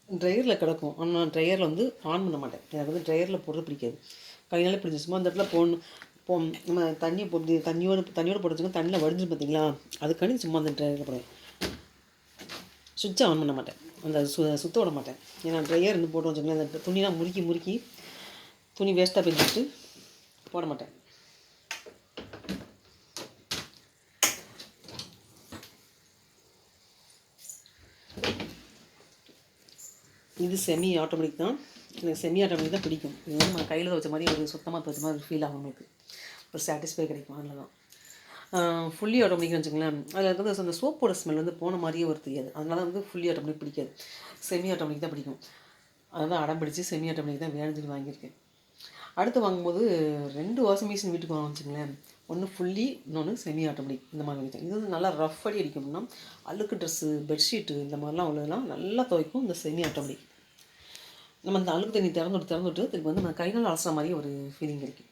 ட்ரையரில் கிடக்கும். ஆனால் நான் ட்ரையரில் வந்து ஆன் பண்ண மாட்டேன். எனக்கு வந்து ட்ரையரில் போடுறது பிடிக்காது. கையால் பிடிச்சி சும்மா அந்த இடத்துல நம்ம தண்ணியை போட்டு தண்ணியோடு போட்டு வச்சுக்கோங்க, தண்ணியில் வடிஞ்சு பார்த்தீங்களா, அதுக்காண்டி சும்மா அந்த ட்ரையரில் போடுவேன். சுவிட்சை ஆன் பண்ண மாட்டேன், அந்த சுத்த விட மாட்டேன். ஏன்னா ட்ரையர் இருந்து போட்டு வச்சுக்கோங்களேன், அந்த துணிலாம் முறுக்கி துணி வேஸ்ட்டாக பெஞ்சிட்டு போட மாட்டேன். இது செமி ஆட்டோமேட்டிக் தான். எனக்கு செமி ஆட்டோமேட்டிக் தான் பிடிக்கும். இது வந்து நம்ம கையில் வச்ச மாதிரி ஒரு சுத்தமாக துவச்ச மாதிரி ஒரு ஃபீல் ஆகும், உங்களுக்கு ஒரு சாட்டிஸ்ஃபை கிடைக்கும். அதில் தான் ஃபுல்லி ஆட்டோமேட்டிக்னு வச்சுங்களேன். அதில் வந்து அந்த சோப்போட ஸ்மெல் வந்து போன மாதிரியே ஒரு தெரியாது. அதனால வந்து ஃபுல்லி ஆட்டோமேட்டிக் பிடிக்காது, செமி ஆட்டோமேட்டிக் தான் பிடிக்கும். அதுதான் அடம் பிடிச்சி செமி ஆட்டோமேட்டிக் தான் வேணும்னு சொல்லி வாங்கியிருக்கேன். அடுத்து வாங்கும்போது 2 வாஷிங் மிஷின் வீட்டுக்கு வாங்க வச்சுங்களேன். ஒன்று ஃபுல்லி, இன்னொன்று செமி ஆட்டோமேட்டிக். இந்த மாதிரி வச்சேன். இது வந்து நல்லா ரஃப் அடி அடிக்கும்னா அழுக்கு ட்ரெஸ்ஸு, பெட்ஷீட்டு இந்த மாதிரிலாம் உள்ளதெல்லாம் நல்லா துவைக்கும் இந்த செமி ஆட்டோமேட்டிக். நம்ம அந்த அழுக்கு தண்ணி திறந்துட்டு திருப்பி வந்து நம்ம கைகால் அலசுற மாதிரி ஒரு ஃபீலிங் கிடைக்கும்.